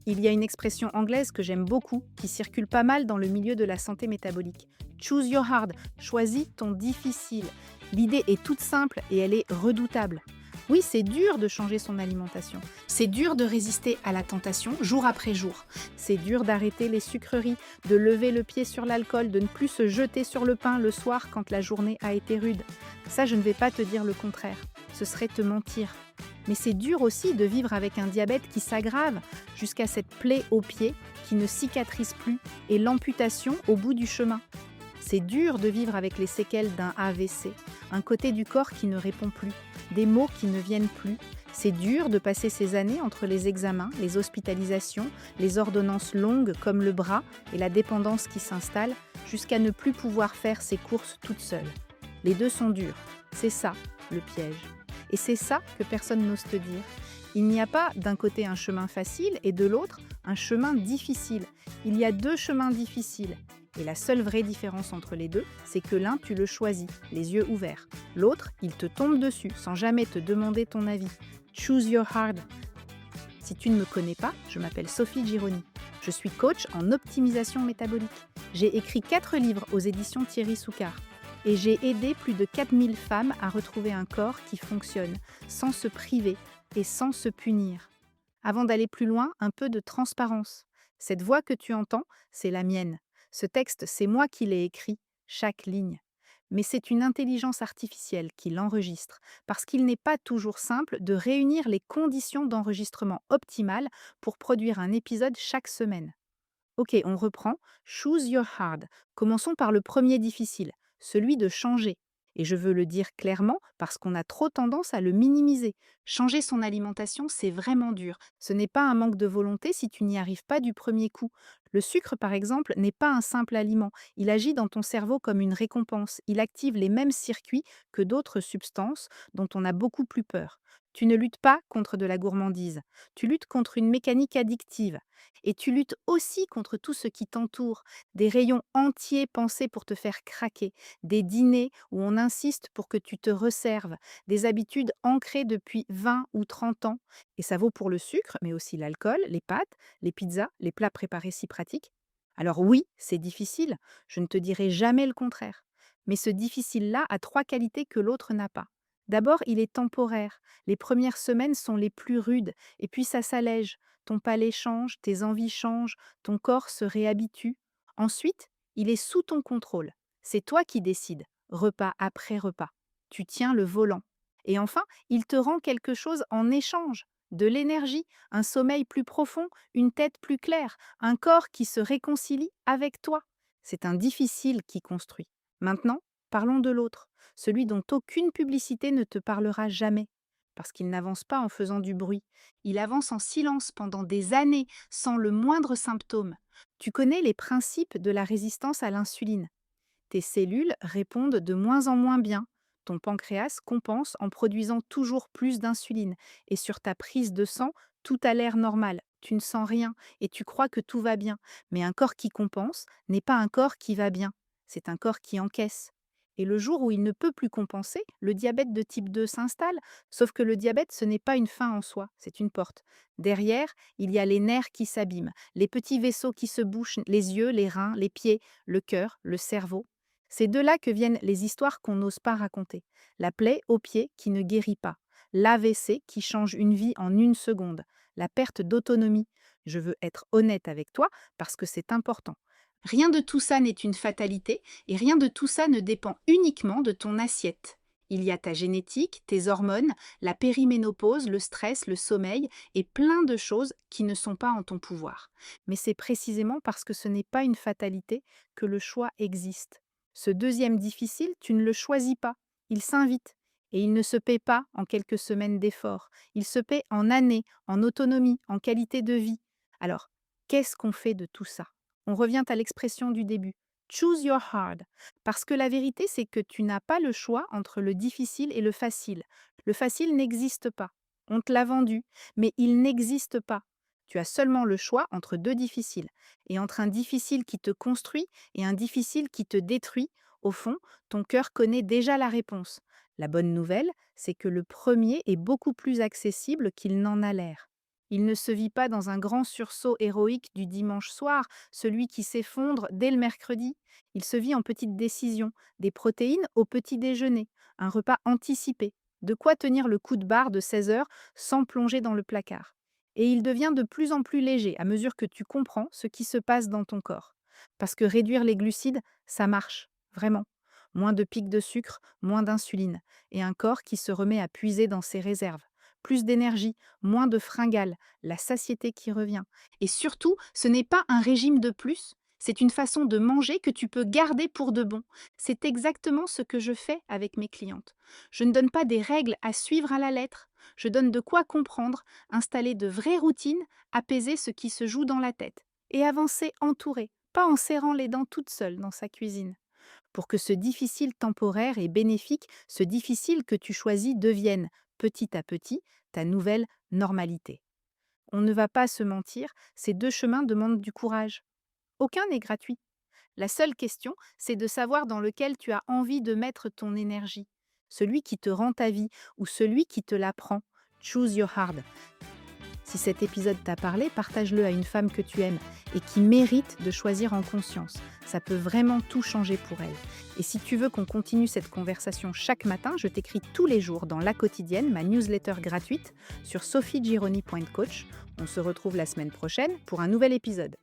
Il y a une expression anglaise que j'aime beaucoup, qui circule pas mal dans le milieu de la santé métabolique. Choose your hard, choisis ton difficile. L'idée est toute simple et elle est redoutable. Oui, c'est dur de changer son alimentation. C'est dur de résister à la tentation jour après jour. C'est dur d'arrêter les sucreries, de lever le pied sur l'alcool, de ne plus se jeter sur le pain le soir quand la journée a été rude. Ça, je ne vais pas te dire le contraire. Ce serait te mentir. Mais c'est dur aussi de vivre avec un diabète qui s'aggrave jusqu'à cette plaie au pied qui ne cicatrise plus et l'amputation au bout du chemin. C'est dur de vivre avec les séquelles d'un AVC, un côté du corps qui ne répond plus, des mots qui ne viennent plus. C'est dur de passer ces années entre les examens, les hospitalisations, les ordonnances longues comme le bras et la dépendance qui s'installe, jusqu'à ne plus pouvoir faire ses courses toute seule. Les deux sont durs. C'est ça, le piège. Et c'est ça que personne n'ose te dire. Il n'y a pas d'un côté un chemin facile et de l'autre un chemin difficile. Il y a deux chemins difficiles. Et la seule vraie différence entre les deux, c'est que l'un, tu le choisis, les yeux ouverts. L'autre, il te tombe dessus sans jamais te demander ton avis. Choose your hard. Si tu ne me connais pas, je m'appelle Sophie Gironi. Je suis coach en optimisation métabolique. J'ai écrit 4 livres aux éditions Thierry Soucard. Et j'ai aidé plus de 4000 femmes à retrouver un corps qui fonctionne, sans se priver et sans se punir. Avant d'aller plus loin, un peu de transparence. Cette voix que tu entends, c'est la mienne. Ce texte, c'est moi qui l'ai écrit, chaque ligne. Mais c'est une intelligence artificielle qui l'enregistre, parce qu'il n'est pas toujours simple de réunir les conditions d'enregistrement optimales pour produire un épisode chaque semaine. Ok, on reprend. Choose your hard. Commençons par le premier difficile, celui de changer. Et je veux le dire clairement parce qu'on a trop tendance à le minimiser. Changer son alimentation, c'est vraiment dur. Ce n'est pas un manque de volonté si tu n'y arrives pas du premier coup. Le sucre, par exemple, n'est pas un simple aliment. Il agit dans ton cerveau comme une récompense. Il active les mêmes circuits que d'autres substances dont on a beaucoup plus peur. Tu ne luttes pas contre de la gourmandise. Tu luttes contre une mécanique addictive. Et tu luttes aussi contre tout ce qui t'entoure, des rayons entiers pensés pour te faire craquer, des dîners où on insiste pour que tu te resserves, des habitudes ancrées depuis 20 ou 30 ans. Et ça vaut pour le sucre, mais aussi l'alcool, les pâtes, les pizzas, les plats préparés si pratiques. Alors oui, c'est difficile, je ne te dirai jamais le contraire. Mais ce difficile-là a 3 qualités que l'autre n'a pas. D'abord, il est temporaire. Les premières semaines sont les plus rudes, et puis ça s'allège. Ton palais change, tes envies changent, ton corps se réhabitue. Ensuite, il est sous ton contrôle. C'est toi qui décides, repas après repas. Tu tiens le volant. Et enfin, il te rend quelque chose en échange. De l'énergie, un sommeil plus profond, une tête plus claire, un corps qui se réconcilie avec toi. C'est un difficile qui construit. Maintenant, parlons de l'autre, celui dont aucune publicité ne te parlera jamais, parce qu'il n'avance pas en faisant du bruit. Il avance en silence pendant des années, sans le moindre symptôme. Tu connais les principes de la résistance à l'insuline. Tes cellules répondent de moins en moins bien. Ton pancréas compense en produisant toujours plus d'insuline. Et sur ta prise de sang, tout a l'air normal. Tu ne sens rien et tu crois que tout va bien. Mais un corps qui compense n'est pas un corps qui va bien. C'est un corps qui encaisse. Et le jour où il ne peut plus compenser, le diabète de type 2 s'installe. Sauf que le diabète, ce n'est pas une fin en soi, c'est une porte. Derrière, il y a les nerfs qui s'abîment, les petits vaisseaux qui se bouchent, les yeux, les reins, les pieds, le cœur, le cerveau. C'est de là que viennent les histoires qu'on n'ose pas raconter. La plaie au pied qui ne guérit pas. L'AVC qui change une vie en une seconde. La perte d'autonomie. Je veux être honnête avec toi parce que c'est important. Rien de tout ça n'est une fatalité et rien de tout ça ne dépend uniquement de ton assiette. Il y a ta génétique, tes hormones, la périménopause, le stress, le sommeil et plein de choses qui ne sont pas en ton pouvoir. Mais c'est précisément parce que ce n'est pas une fatalité que le choix existe. Ce deuxième difficile, tu ne le choisis pas. Il s'invite. Et il ne se paie pas en quelques semaines d'efforts. Il se paie en années, en autonomie, en qualité de vie. Alors, qu'est-ce qu'on fait de tout ça? On revient à l'expression du début. Choose your hard. Parce que la vérité, c'est que tu n'as pas le choix entre le difficile et le facile. Le facile n'existe pas. On te l'a vendu, mais il n'existe pas. Tu as seulement le choix entre deux difficiles. Et entre un difficile qui te construit et un difficile qui te détruit, au fond, ton cœur connaît déjà la réponse. La bonne nouvelle, c'est que le premier est beaucoup plus accessible qu'il n'en a l'air. Il ne se vit pas dans un grand sursaut héroïque du dimanche soir, celui qui s'effondre dès le mercredi. Il se vit en petites décisions, des protéines au petit déjeuner, un repas anticipé, de quoi tenir le coup de barre de 16 heures sans plonger dans le placard. Et il devient de plus en plus léger à mesure que tu comprends ce qui se passe dans ton corps. Parce que réduire les glucides, ça marche, vraiment. Moins de pics de sucre, moins d'insuline, et un corps qui se remet à puiser dans ses réserves. Plus d'énergie, moins de fringales, la satiété qui revient. Et surtout, ce n'est pas un régime de plus, c'est une façon de manger que tu peux garder pour de bon. C'est exactement ce que je fais avec mes clientes. Je ne donne pas des règles à suivre à la lettre, je donne de quoi comprendre, installer de vraies routines, apaiser ce qui se joue dans la tête. Et avancer entouré, pas en serrant les dents toute seule dans sa cuisine. Pour que ce difficile temporaire et bénéfique, ce difficile que tu choisis devienne, petit à petit, ta nouvelle normalité. On ne va pas se mentir, ces deux chemins demandent du courage. Aucun n'est gratuit. La seule question, c'est de savoir dans lequel tu as envie de mettre ton énergie. Celui qui te rend ta vie ou celui qui te la prend. Choose your hard. Si cet épisode t'a parlé, partage-le à une femme que tu aimes et qui mérite de choisir en conscience. Ça peut vraiment tout changer pour elle. Et si tu veux qu'on continue cette conversation chaque matin, je t'écris tous les jours dans La Quotidienne, ma newsletter gratuite, sur sophiegironi.coach. On se retrouve la semaine prochaine pour un nouvel épisode.